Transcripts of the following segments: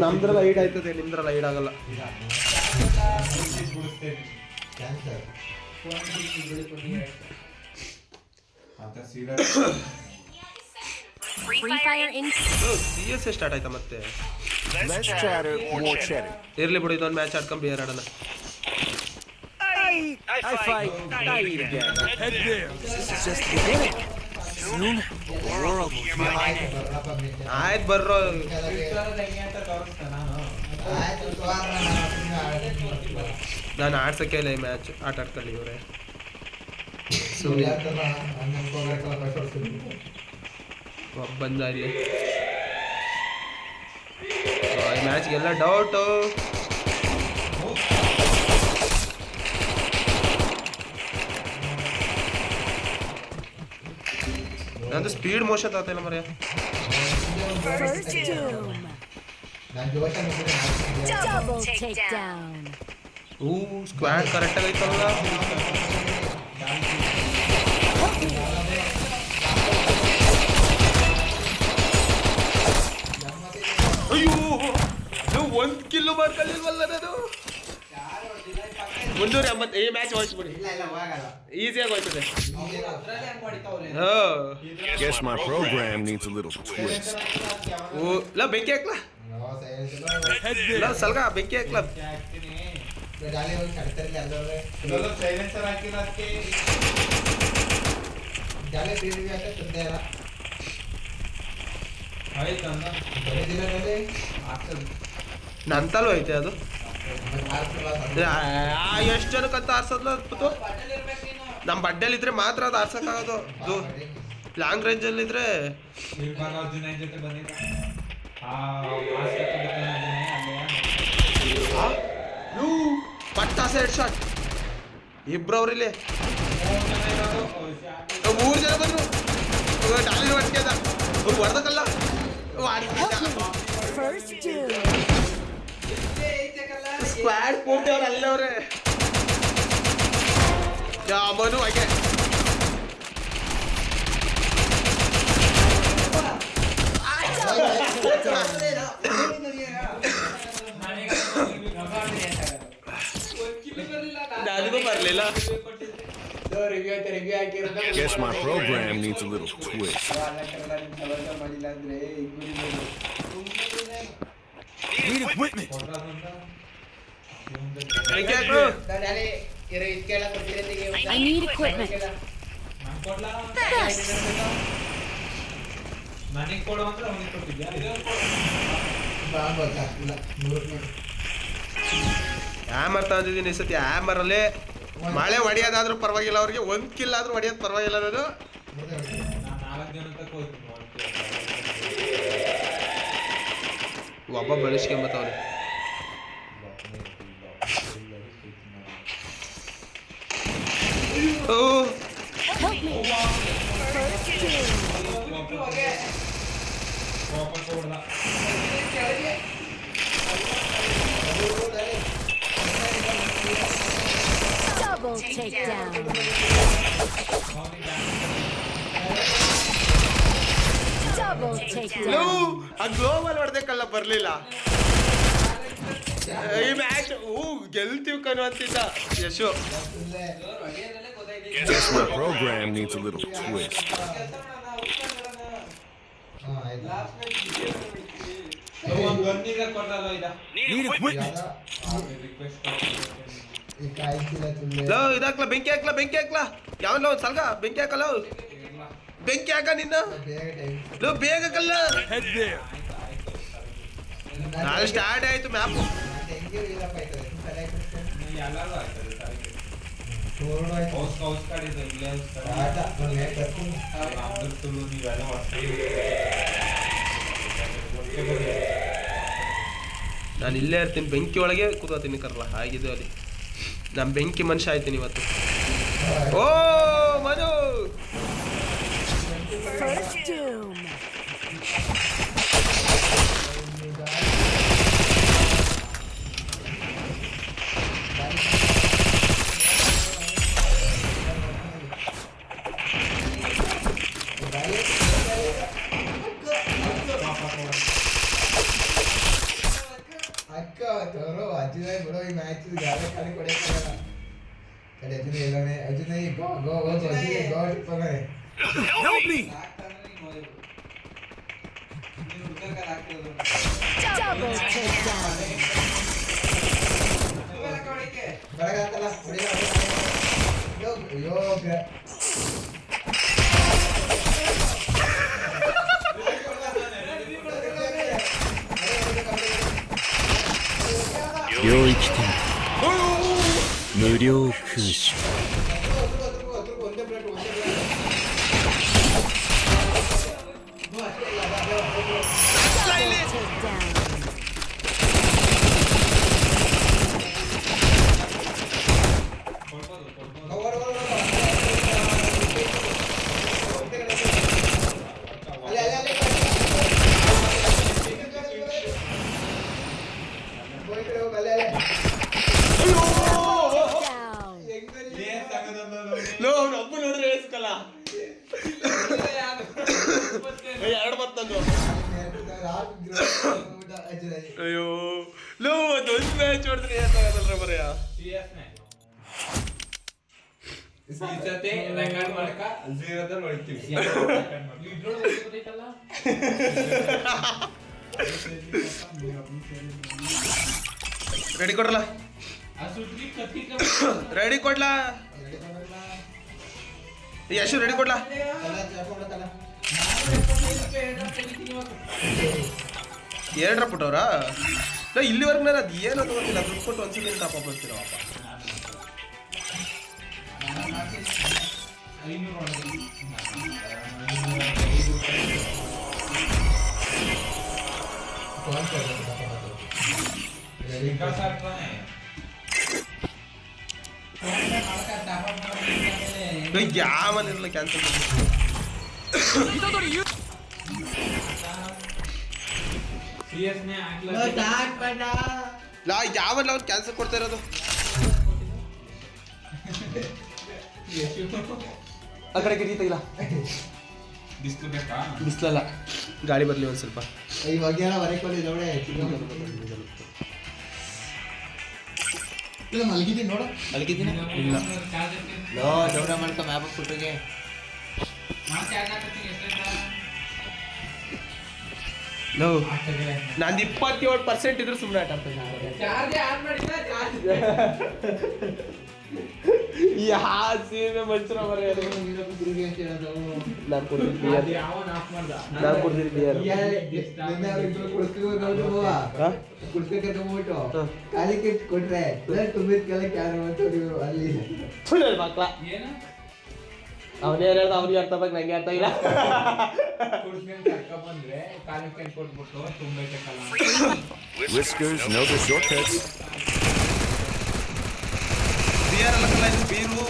ನಮ್ದ್ರಲ್ಲ hide ಆಯ್ತದೆ, ನಿಮ್ದ್ರಲ್ಲ hide ಆಗಲ್ಲ. CS start ಆಯ್ತಾ ಮತ್ತೆ? ಇರ್ಲಿ ಬಿಡು, ಇದೊಂದು ಮ್ಯಾಚ್ ಆಡ್ಕೊಂಡು ಬೇರೆ ಆಡೋಣ. ಆಯ್ತು ಬರ್ರೋ. ನಾನು ಆಡ್ಸಕ್ಕೆ ಇಲ್ಲ ಈ ಮ್ಯಾಚ್, ಆಟ ಆಡ್ಕೊಳ್ಳಿ ಇವರೇ. ಬಂದ ಇಲ್ಲಿ ಈ ಮ್ಯಾಚ್ಗೆಲ್ಲ ಡೌಟು. ನಂದು ಸ್ಪೀಡ್ ಮೋಷನ್ ತಾತಿಲ್ಲ ಮರ್ಯ. ಸ್ಕ್ವಾಡ್ ಕರೆಕ್ಟಾಗಿ ಐತಲ್ಲ. ಅಯ್ಯೋ 1 ಕಿಲೋ ಮಾಡ್ಕೊಳ್ಳಿಲ್ವಲ್ಲ ನಾನು. 380. ಈ ಮ್ಯಾಚ್ ಹೋಯ್ಸ್ಬಿಡಿ, ಈಸಿಯಾಗಿ ಹೋಯ್ತದೆ. Guess my program needs a little twist. ಇಲ್ಲ ಬೆಂಕಿ ಹಾಕ್ಲಾ, ಇಲ್ಲ ಸಲ್ಗ ಬೆಂಕಿ ಹಾಕ್ಲಾ. ನಂತಲ್ಲೂ ಐತೆ ಅದು. ಎಷ್ಟು ಜನಕ್ಕಂತ ಆರ್ಸೋದ್ಲ ಅದು? ನಮ್ಮ ಬಡ್ಡೆಲಿ ಇದ್ರೆ ಮಾತ್ರ ಅದು ಆರ್ಸಕ್ಕಾಗೋದು. ಅದು ಲಾಂಗ್ ರೇಂಜಲ್ಲಿ ಇದ್ರೆ ಪಟ್ಟಾಸ ಹೆಡ್ ಶಾಟ್. ಇಬ್ರು ಅವ್ರಿಲ್ಲಿ 3 ಜನ ಬಂದ್ರು. ಡಾಲಿ ಹೊಡ್ಕೇದ ಅವ್ರು ಹೊಡೆದಕ್ಕಲ್ಲ. ಸ್ಕ್ವಾಡ್ ಪೂರ್ತಿ ಅವ್ರು ಅಲ್ಲವ್ರೆ. ಯಾವನು ಹಾಗೆ ನನಗೂ ಬರಲಿಲ್ಲ. Guess my program needs a little twist. Need equipment. I need equipment. Hammer ತಂದಿದ್ದೀನಿ ಈ ಸತಿ. ಹ್ಯಾಮರಲ್ಲಿ ಮಳೆ ಹೊಡೆಯೋದಾದ್ರೂ ಪರವಾಗಿಲ್ಲ, ಅವ್ರಿಗೆ 1 ಕಿಲ್ ಆದ್ರೂ ಹೊಡೆಯೋದು ಪರವಾಗಿಲ್ಲ. ನಾನು ಒಬ್ಬ ಬೆಳೆಸ್ಕೊಂಬತ್ತವ್ರೆ. Double takedown. Double takedown. ಆ ಗ್ಲೋಬಲ್ ಹೊಡೆದಕ್ಕಲ್ಲ ಬರ್ಲಿಲ್ಲ ಈ ಮ್ಯಾಚ್. ಗೆಲ್ತೀವಿ ಕಣೋ ಅಂತಿದ್ದ Yashu. Guess my program needs a little twist. Need equipment. ಇದಾಕ್ಲ ಬೆಂಕಿ ಹಾಕ್ಲಾ, ಬೆಂಕಿ ಹಾಕ್ಲಾ. ಯಾವಲ್ಲ ಒಂದು ಸಲ್ಗ ಬೆಂಕಿ ಹಾಕಲ್ಲ, ಬೆಂಕಿ ಹಾಕ ನಿನ್ನ. ಬೇಗ ಹಾಕಲ್ಲ. ನಾಳೆ ಸ್ಟಾರ್ಟ್ ಆಯ್ತು ಮ್ಯಾಪ್. ನಾನು ಇಲ್ಲೇ ಇರ್ತೀನಿ, ಬೆಂಕಿ ಒಳಗೆ ಕೂತ್ಕೋತೀನಿ ಕರಲ್ಲ. ಹಾಗಿದೆ ಅಲ್ಲಿ ನಾನು ಬೆಂಕಿ ಮನುಷ್ಯ ಆಯ್ತೀನಿ ಇವತ್ತು. ಓ ಮನು ಅರ್ಜುನ ಬಿಡೋ ಈ ಮ್ಯಾಚ್ ಗಾಳಿ ಖಾಲಿ ಕೊಡಕ್ಕಾಗಲ್ಲ ಕಡೆ ಅರ್ಜುನ ಹೇಳೋಣ ಅರ್ಜುನ ಈ ಗೋ ಗೋ ಗೋ ಗೋ ಟ್ರಿಪ್ಪನೆ Help me! Double takedown. ಬರಗಾತಲ್ಲ ಹೊಡಿಲ್ಲ ಯೋ ಯೋ領域展開無料空襲 Double takedown. Down. ಲೋ ಅವ್ನು ಒಬ್ಬ ನೋಡಿದ್ರೆ ಹೇಳ್ಸ್ಕಲ್ಲ ಎರಡು ಬತ್ತಂದು ಅಯ್ಯೋ ಲೋ ಅದೊಂದು ಮ್ಯಾಚ್ ಹೊಡೆದ್ರೆ ಏನಾಗಲ್ಲ ಬರೆಯ ರೆಕಾರ್ಡ್ ಮಾಡಕ 0 ದಲ್ಲಿ ಹೊಡಿತೀವಿ ರೆಡಿ ಕೊಡ್ರಲ್ಲ ರೆಡಿ ಕೊಡ್ಲಾ ಯಶು ರೆಡಿ ಕೊಡ್ಲಾ ಎರಡರ ಪುಟ್ಟವ್ರಾ ನಾ ಇಲ್ಲಿವರೆಗೂ ನಾನು ಅದು ಏನೋ ಗೊತ್ತಿಲ್ಲ ದುಡ್ಡು ಕೊಟ್ಟು ಒಂದ್ಸಲ ಟಾಪ್ ಅಪ್ ಮಾಡ್ತೀರಪ್ಪ ಯಾವನಿರಲ್ಲ ಕ್ಯಾನ್ಸಲ್ ಲಾ ಯಾವಲ್ಲ ಅವ್ನು ಕ್ಯಾನ್ಸಲ್ ಕೊಡ್ತಾ ಇರೋದು ಆ ಕಡೆ ಗಿರಿ ತೆಗಿಲ್ಲ ಬಿಸ್ಲಲ್ಲ ಗಾಳಿ ಬರಲಿ ಒಂದು ಸ್ವಲ್ಪ ಇವಾಗ ಏನೋ ಹೊರಗೆ ಕೊಡಿದ್ರೆ ಇಲ್ಲ ಮಲಗಿದ್ದೀನಿ ನೋಡು ಅಲ್ಲಿಗಿದ್ದೀನಿ ಇಲ್ಲ ಲೋ ಜವರ ಮಾಡ್ಕೊ ಮ್ಯಾಪ್ ಫುಟ್ಟಿಗೆ ಲೋ ನಂದು 27% ಇದ್ರೆ ಸುಮ್ಮನೆ ಆಟ ಯಾ ಸೀಮೆ ಮನುಷ್ಯರ ಮರೆಯೋದು ನಾನು ಕೊಡ್ತೀನಿ ಬಿಯರ್ ಕುಡ್ಸ್ಕೊಂಡ್ಬಿಟ್ಟು ಖಾಲಿ ಕೆಟ್ ಕೊಟ್ರೆ ತುಂಬಿದ ಕಾಲಕ್ಕೆ ಯಾರು ಅಲ್ಲಿ ಮಕ್ಳ ಅವನೇ ಹೇಳ್ದ ಅವ್ನಿಗೆ ಅರ್ಥ ಆಗ ನಂಗೆ ಅರ್ಥ ಇಲ್ಲ ಬಂದ್ರೆ ಕಾಲಿಗೆ ಕೊಟ್ಬಿಟ್ಟು ತುಂಬಬೇಕಲ್ಲ Whiskers know the shortcuts. Beer ಅಲ್ಲ ಕಲ್ಲ ಇದು ಬೀರು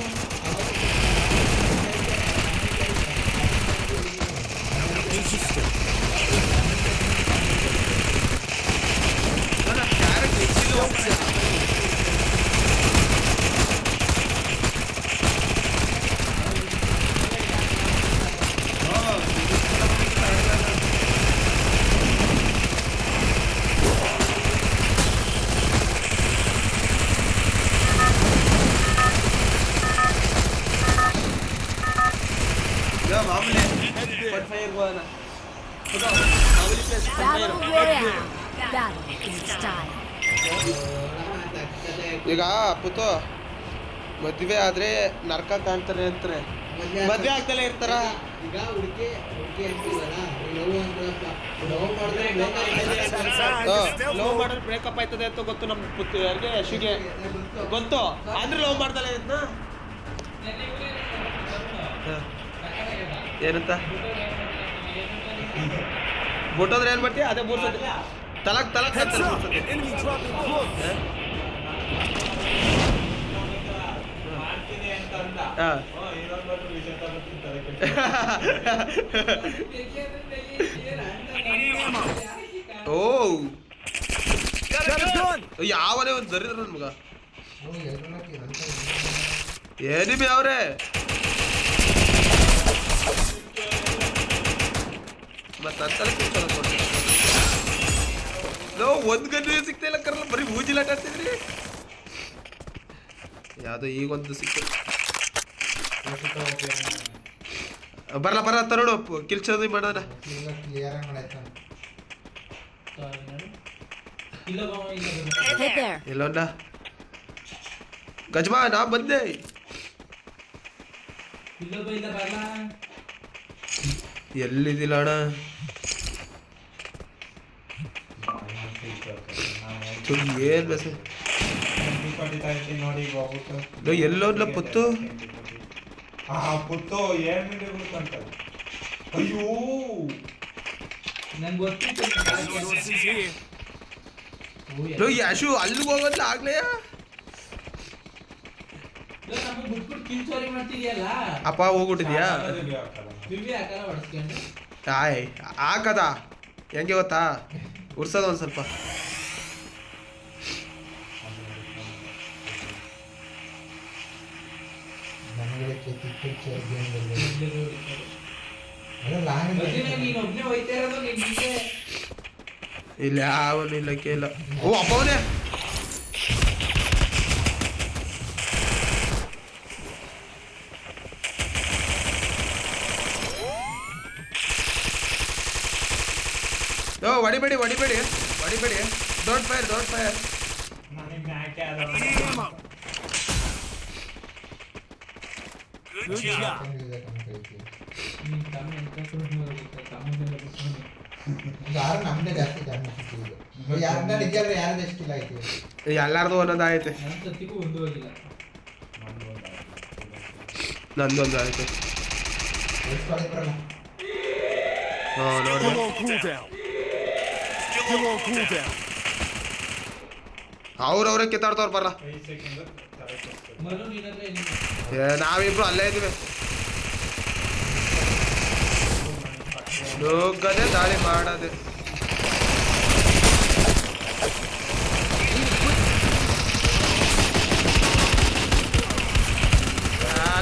ಮಾಮೂಲಿ ಇರ್ಬೋದಣ್ಣ Battle Royale. Battle in style. ಈಗ ಪುತ್ತು ಮದುವೆ ಆದ್ರೆ ನರಕ ಕಾಣ್ತಾರೆ ಅಂತಾರೆ ಮದುವೆ ಆಗ್ದಲೇ ಇರ್ತಾರ ಈಗ ಹುಡುಗಿ ಅಂತೀವಲ್ಲ ಲವ್ ಮಾಡಿದ್ರೆ ಲವ್ ಮಾಡಿದ್ರೆ ಬ್ರೇಕಪ್ ಆಯ್ತದೆ ಅಂತ ಗೊತ್ತು ನಮ್ಮ ಪುತ್ತು ಯಾರಿಗೆ ಯಶಿಗೆ ಗೊತ್ತು ಅಂದ್ರೆ ಲವ್ ಮಾಡ್ದಲ್ಲ ಇದನ್ನ ಏನಂತ ಬುಟ್ಟೋದ್ರೆ ಏನ್ ಮಾಡ್ತೀಯ ಅದೇ ಮೂರ್ ಸತಿ ತಲಕ್ ತಲಕ್ ಅಂತ ಮೂರ್ ಸತಿ Enemy dropping close. ಮಾಡ್ತೀನಿ ಅಂತ ಅಂದ ಹಾ. ಇನ್ನೊಂದು ಮಾತ್ರ ವಿಷಯ ತಗೊಳ್ತಾರೆ ಓ Got a gun. ಯಾವನೇ ಒಂದು ದರಿದ್ರ ನನ್ ಮಗ ಏನಿಬಿ ಅವ್ರೆ ಮತ್ತ ಅಂತಲೇ ಲೋ ಒಂದ್ ಗನ್ನು ಸಿಗ್ತಾ ಇಲ್ಲ ಕರಲ್ಲ, ಬರೀ ಮೂಜಿಲಾಟ ಆಡ್ತಿದ್ರಿ. ಯಾವ್ದೋ ಈಗೊಂದು ಸಿಕ್ತು. ಬರಲ್ಲ ತರೋಡು ಕಿಲ್ಚೋದು ಮಾಡೋಣ. ಕ್ಲಿಯರ್ ಮಾಡಾಯ್ತು. Hey there. ಎಲ್ಲೋಣ್ಣ ಗಜ್ಮಾ, ನಾ ಬಂದೆ. ಎಲ್ಲಿದ್ದಿಲ್ಲ ಅಣ್ಣ? ಏನ್ ಬಸ್ ನೋಡಿ ಹೋಗ್ಬಿಟ್ಟು ಎಲ್ಲೋನ್ಲ ಪುತ್ತು. ಪುಟ್ಟು 2 ಮಿನಿಟ್ ಅಂತಾರೆ. ಅಯ್ಯೋ ನಂಗೆ ಗೊತ್ತಿತ್ತು. ಯಾಶು ಅಲ್ಲಿಗೆ ಹೋಗೋದ್ಲ ಆಗ್ಲೇ. ಅಪ್ಪ ಹೋಗ್ಬಿಟ್ಟಿದ್ಯಾ? ಆಯ್ ಹಾಕದ ಹೆಂಗೆ ಗೊತ್ತಾ, ಉರ್ಸೋದು ಒಂದು ಸ್ವಲ್ಪ. ಇಲ್ಲ ಯಾವನು ಇಲ್ಲ ಕೇಳ. ಓ ಅಪ್ಪವನೇ ಹೊಡಿಬೇಡಿ ಡೋಂಟ್ ಫೈರ್. ನನಗೆ ಮ್ಯಾಕೆ ಆದ Good job. ಯಾರು ನಮ್ದೇ ಜಾಸ್ತಿ ಯಾರನ್ನ ನಿಜಾದ್ರೆ ಯಾರು ಎಷ್ಟಿಲ್ಲ ಆಯ್ತು. ಎಲ್ಲಾರ್ದು ಒಂದೊಂದು ಆಯ್ತೆ. ನಂದೊಂದು ಆಯ್ತು. ನೋಡಿ Still on cooldown. ಅವ್ರವ್ರೆ ಕಿತ್ತಾಡ್ತವ್ರು ಬರಲ್ಲ. 5 ಸೆಕೆಂಡ್ ನಾವಿಬ್ರು ಅಲ್ಲೇ ಇದೀವಿ. ನುಗ್ಗದೆ ದಾಳಿ ಮಾಡದೆ.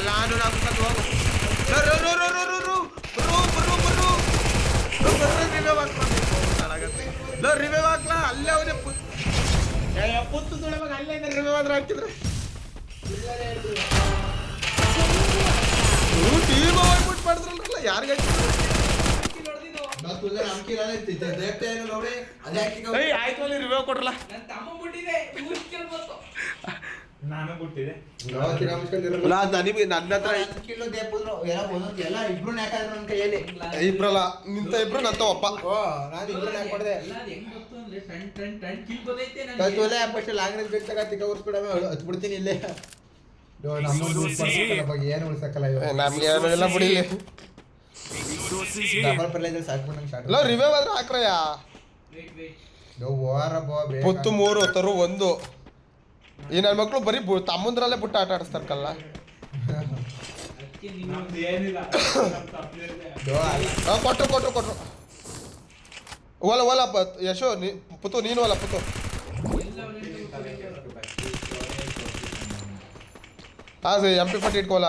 ನಾನು ಹೋಗು ರಿವೈವ್ ಹಾಕ್ಲಾ. ಅಲ್ಲೇ ಅವನೇ ಪುತ್ತು ತೊಳೆವಾಗ ಅಲ್ಲೇ ರಿವೈವ್ ಆದ್ರೆ ಹಾಕಿದ್ರೆ ಟೀಮ್ ಹೋಗ್ಬಿಟ್ಟು ಮಾಡಿದ್ರಲ್ಲ. ಯಾರಿಗೆ ಆಯ್ತು ಅಲ್ಲಿ ರಿವೈವ್ ಕೊಡ್ರಲ್ಲ. ನಾನು ಬಿಟ್ಟಿದೆ. ನನಗೆ ನನ್ನ ಹತ್ರ ಇಬ್ರಲ್ಲ ನಿಂತ ಇಬ್ರು ನಂತ ಒಪ್ಪ. ನಾನು ಇಬ್ರು ಕೊಡದೆ ಲಾಂಗ್ರೇಜ್ ಬೇಕಾಗ ತಿಕ್ಕ ಉರ್ಸ್ಬಿಡ ಹತ್ಬಿಡ್ತೀನಿ ಇಲ್ಲೇ. ಏನು ಉಳ್ಸಕ್ಕಲ್ಲ ನಮ್ಗೆ ಎಲ್ಲ ಬಿಡಿಲಿ. ಡಬಲ್ ಪ್ಲೇಜರ್ ಸಾಕ್ಬಿಟ್ಟು ಸ್ಟಾರ್ಟ್. ರಿವೈವ್ ಆದ್ರೆ ಹಾಕ್ರಯ್ಯ. ಪುತ್ತು 3 ತರು 1. ಈ ನನ್ನ ಮಕ್ಳು ಬರೀ ತಮ್ಮಂದ್ರಲ್ಲೇ ಬಿಟ್ಟು ಆಟ ಆಡಿಸ್ತಾರಲ್ಲ. ನಮ್ದು ಏನಿಲ್ಲ. ಕೊಟ್ರು ಓಲ ಯಶೋ ಪುತ್ತು ನೀನು ಅಲ್ಲ ಪುತ್ತು. MP40 ಇಟ್ಕೋಲ.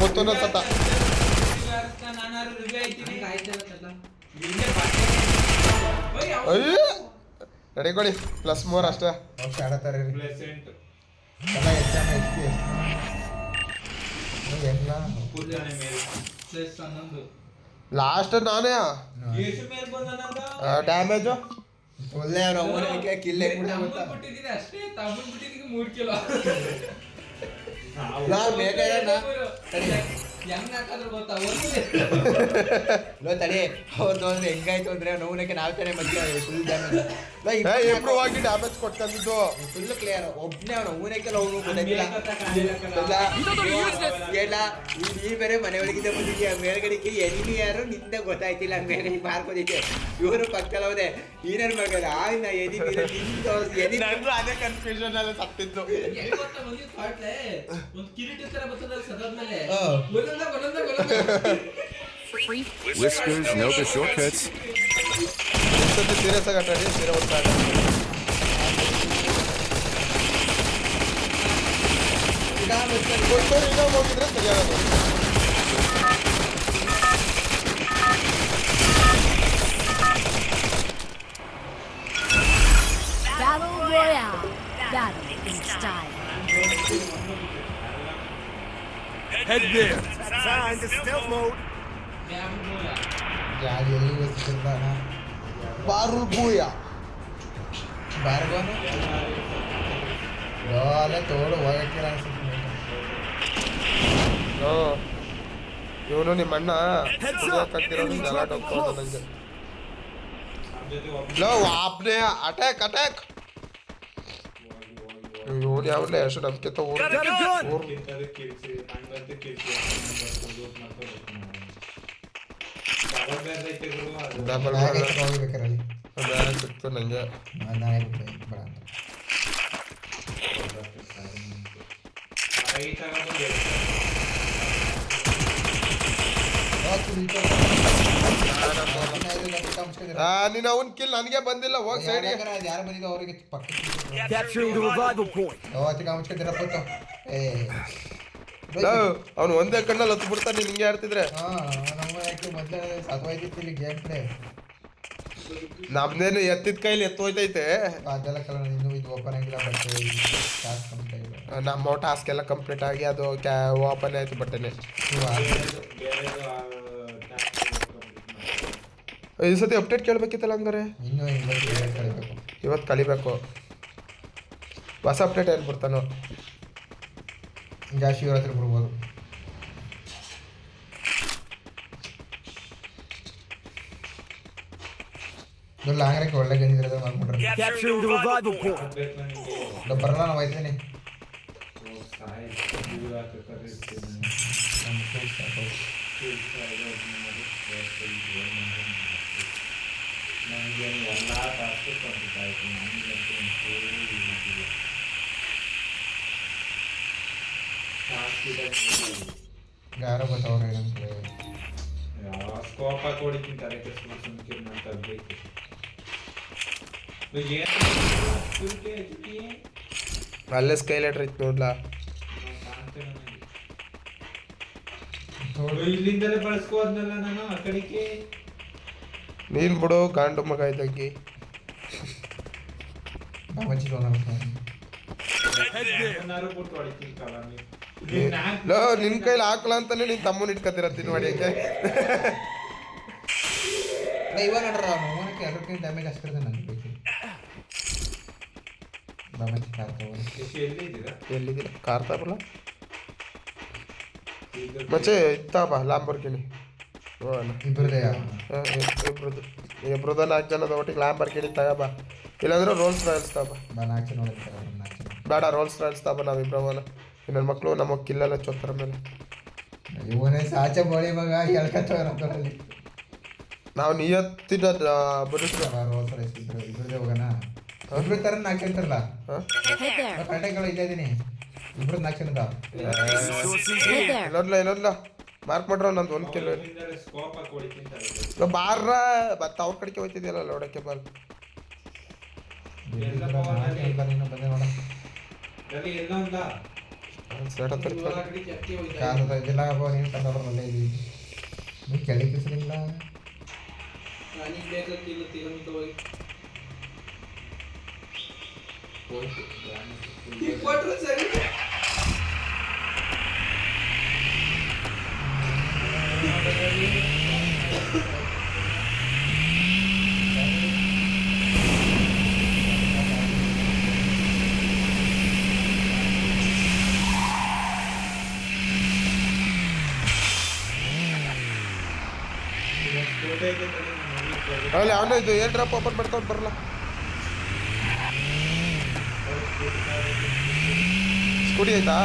ಪುತ್ತುನ ಸತ್ತ. ರೆಡಿ ಕೊಡಿ +3 ಅಷ್ಟೇ. ಆಡತಾರೆ ಪ್ಲೆಸೆಂಟ್ ಲಾಸ್ಟ್ ನಾನೇ ಎಷ್ಟು ಮೇಲೆ ಬಂದನಂತ ಡ್ಯಾಮೇಜು ಒಳ್ಳೆ ಕಿಲ್ಲೆ ಅಷ್ಟೇ ತಗೊಂಡ್ ಬಿಟ್ಟಿದ್ದಕ್ಕೆ 3 ಕಿಲೋ ಹೆಂಗ್ ಹಾಕಾದ್ರು ಗೊತ್ತಾ ತಡಿ ಅವ್ರದ್ದು ಅಂದ್ರೆ ಹೆಂಗಾಯ್ತು ಅಂದ್ರೆ ನೋವನಕ್ಕೆ ನಾವು ತಾನೇ ಮಧ್ಯ ಫುಲ್ ಡ್ಯಾಮೇಜ್ ಇಬ್ರು ಹೋಗಿ ಡ್ಯಾಮೇಜ್ ಕೊಟ್ಕೊಂಡಿದ್ದು ಫುಲ್ ಕ್ಲಿಯರ್. ಒಬ್ಬನೇ ಅವನು ಊನಕ್ಕೆಲ್ಲ ಹೋಗು ಗೊತ್ತಾಗಿಲ್ಲ. ಈ ಬೇರೆ ಮನೆ ಒಳಗಿದ್ದ ಬಂದಿದ್ಯಾ ಮೇಲ್ಗಡೆಗೆ ಎನಿಮಿ ಯಾರು ನಿಂದ ಗೊತ್ತಾಯ್ತಿಲ್ಲ ಮೇಲೆ ಮಾರ್ಕೋದಿಕ್ಕೆ. ಇವರು ಪಕ್ಕದಲ್ಲಿ ಹೋದೆ ಈನೇನ್ ಮಾಡ್ತಾರೆ ಆಗ ನಾ ಎನಿಮಿ ಅದೇ ಕನ್ಫ್ಯೂಷನ್ ಅಲ್ಲಿ ಸತ್ತಿದ್ದು. ಒಂದು ಕಿರೀಟ ತರ ಬರ್ತದ ಸದಾದ್ಮೇಲೆ Whiskers know the shortcuts. Serious ಆಗಿ ಆಟಾಡಿ ಸೀರೆ ಓದ್ತಾ ಒಂದ್ಸರಿ ಇನ್ನೊಂದು ಹೋಗಿದ್ರೆ ಸರಿಯಾಗೋದು. Battle Royale. Battle in style. Head there. Signed to stealth mode. ಜಾಲಿಯಲ್ಲಿ ವಸ್ತಿರ್ತಾನ ಬಾರುಲ್ ಬೂಯ ಬಾರ್ಗೋನು ಅಲ್ಲೇ ತೋಡು ಹೋಗಕ್ಕಿಲ್ಲ ಅನ್ಸುತ್ತೆ. ಇವನು ನಿಮ್ಮ ಅಣ್ಣ ಕುಡಿಯೋಕ್ಕಾಗ್ತಿರೋದು ಗಲಾಟೆ ಹೋಗ್ತಾನೆ ನಂಗೆ. ಲೋ ವಾಪ್ನೆ ಅಟ್ಯಾಕ್ ಅಟ್ಯಾಕ್. ಇವನು ಯಾವಲೇ ಎಷ್ಟು ನಮ್ಕಿಂತ ಊರು ಡಬಲ್ ಹೋಗ್ಬೇಕಾರಲ್ಲಿ ಬೇರೆ ಸಿಕ್ತು ನಂಗೆ. ನಾನೇ ಬಿಟ್ಟೆ ಬೇಡ ಅಂತ. ನೀನು ಅವನ್ ಕಿಲ್ ನನಗೆ ಬಂದಿಲ್ಲ. ಹೋಗಿ ಸೈಡ್ ಯಾರು ಬಂದಿದ್ದು ಅವರಿಗೆ ಪಕ್ಕ Capturing the revival point. ಕಾಮಿಸ್ಕೊತಿರಪ್ಪತ್ತು. ಅವನು ಒಂದೇ ಕಣ್ಣಲ್ಲಿ ಹತ್ತು ಬಿಡ್ತಾನೆ ನಿಂಗೆ ಆಡ್ತಿದ್ರೆ. ನಮ್ಮ ಯಾಕೆ ಮೊದಲೇ ಸತ್ವಾಯ್ತಿತ್ತು ಇಲ್ಲಿ ಗೇಮ್ ಪ್ಲೇ. ನಮ್ದೇನು ಎತ್ತಿದ ಕೈಲಿ ಎತ್ತೋಯ್ತೈತೆ. ಅದೆಲ್ಲ ಕಲ ಇನ್ನೂ ಇದು ಓಪನ್ ಆಗಿಲ್ಲ ಬಟ್ ಟಾಸ್ಕ್ ಕಂಪ್ಲೀಟ್ ಆಗಿಲ್ಲ. ನಮ್ಮ ಟಾಸ್ಕ್ ಎಲ್ಲ ಕಂಪ್ಲೀಟ್ ಆಗಿ ಅದು ಓಪನ್ ಆಯ್ತು ಬಟ್ಟೆನೆ. ಈ ಸತಿ ಅಪ್ಡೇಟ್ ಕೇಳಬೇಕಿತ್ತಲ್ಲ ಹಂಗಾರೆ. ಇನ್ನೂ ಕಳಿಬೇಕು. ಇವತ್ತು ಕಲಿಬೇಕು. ಹೊಸ ಅಪ್ಡೇಟ್ ಏನು ಬಿಡ್ತಾನೋ. ಜಾಸ್ತಿ ಇವ್ರ ಹತ್ರ ಬರ್ಬೋದು. ಲಾಂಗ್ರಕ್ಕೆ ಒಳ್ಳೆ ಗಂಜಿದ್ರೆ ಮಾಡ್ಬಿಟ್ರೆ Capturing the revival point. ಬರಲ್ಲ ನಾವು ಹೋಯ್ತೀನಿ. ಯಾರೋ ಗೊತ್ತವ್ರೆ ನಮ್ಗೆ ಸ್ಕೋಪ್ ಹಾಕಿ ಹೊಡಿತೀನಿ ತರಬೇಕು. ಅಲ್ಲೇ ಸ್ಕೈಲೈಟರ್ ಇತ್ತು ನೋಡ್ಲಾ. ಇಲ್ಲಿಂದಲೇ ಬಳಸ್ಕೋದ್ನಲ್ಲ ನಾನು ಆ ಕಡೆಗೆ. ನೀನ್ ಬಿಡು ಗಾಂಡು ಮಗ ಇದ್ದಂಗೆ. ಬಿಟ್ಟು ಹೊಡಿತೀನಿ ಕಲಾಮಿ. ಲೋ ನಿನ್ ಕೈಲಿ ಹಾಕಲ್ಲ ಅಂತಾನೆ ನೀನ್ ತಮ್ಮನ ಇಟ್ಕೊತೀರ ತಿನ್ ಹೊಡಿಯಕ್ಕೆ. ಇವ ನೋಡ್ರ ನೋಡಕ್ಕೆ ಎಲ್ಲರಿಗಿಂತ ಡ್ಯಾಮೇಜ್ ಅಷ್ಟಿರ್ತದೆ ನನಗೆ ಬೇಕು. ಎಲ್ಲಿದ್ದೀರ ಕಾರ್ ತರಲ್ಲ ಮಚ್ಚೆ ಇತ್ತಾಪ ಲ್ಯಾಂಬರ್ಗಿನಿ. ಇಬ್ಬರದೆಯಾ ಇಬ್ರದ 4 ಜನದ ಒಟ್ಟಿಗೆ ಲ್ಯಾಂಬರ್ಗಿನಿ ತಗೋಬಾ. ಇಲ್ಲಾಂದ್ರೆ ರೋಲ್ಸ್ ರಾಯಲ್ಸ್ ತಗೋಬಾ. ಬೇಡ ರೋಲ್ಸ್ ರಾಯಲ್ಸ್ ತಗೋಬಾ. ನಾವಿಬ್ರವಲ್ಲ ನನ್ನ ಮಕ್ಕಳು ನಮ್ಮ ಕಿಲ್ಲೆಲ್ಲ ಚೊತ್ತರ ಮೇಲೆ. ಇವನೇ ಸಾಚೆ ಬೋಳಿ ಮಗ ಹೇಳ್ಕತ್ತವ್ರಲ್ಲಿ. ನಾವು ನಿಯತ್ತಿನ ಬರುತ್ತೆ. ರೋಲ್ಸ್ ರೈಸ್ ಇಬ್ಬರದೇ ಹೋಗೋಣ. ಇಬ್ರು ತರ 4 ಜನರಲ್ಲ Hey there. ಕರೆಕ್ಟಾಗಿ ಇಲ್ಲೇ ಇದೀನಿ. ಇಬ್ರು 4 ಜನದ Hey there. ಇಲ್ಲೊಂದ್ಲ ಮಾರ್ಕ್ ಮಾಡ್ರ ನಂದು 1 ಕಿಲೋ ಸ್ಕೋಪ್ ಹಾಕಿ ಹೊಡಿತೀನಿ. ಬಾರ ಬತ್ತ ಅವ್ರ ಕಡೆಗೆ ಹೋಯ್ತಿದ್ಯಲ್ಲ ನೋಡಕ್ಕೆ ಬಾಲ್. ನೀನು ಬಂದೆ ನೋಡ ಎಲ್ಲೊಂದ ಕಾರದ ಇದೆಲ್ಲ ನೀನು ತಂದವ್ರಲ್ಲೇ ಇದೀವಿ. ನೀನು ಕೆಳಗೆ ಬಿಸಿಲಿಲ್ಲ. ಅಲ್ಲಿ ಅವನು ಇದು ಏರ್ ಡ್ರಾಪ್ ಓಪನ್ ಮಾಡ್ಕೊಂಡು ಬರಲ್ಲ. ಸ್ಕೂಟಿ ಆಯ್ತಾ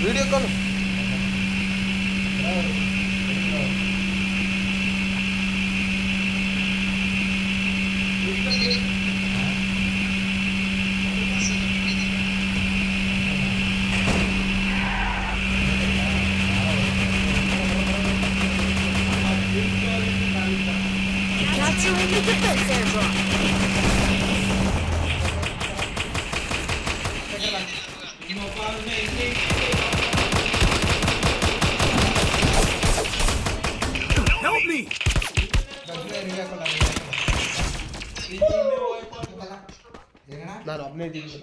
video call. Capturing the defense airdrop. ಇನ್ನೊಬ್ಬ ಅವ್ನ ಇಲ್ಲಿ Help me! ನಾನು ಒಬ್ಬನೇ ಇದ್ದೀನಿ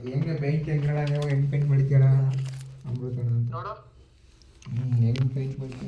ಹೆಂಗೆ ಬೆಂಕಿ ಹೆಂಗಣ ನೀವು ಹೆಂಗೆ ಪೇಂಟ್ ಮಾಡಿದ್ದೀರ ಅಮೃತ ಅಂತ ಹೆಂಗೆ ಪೇಂಟ್ ಮಾಡ್ತೀರ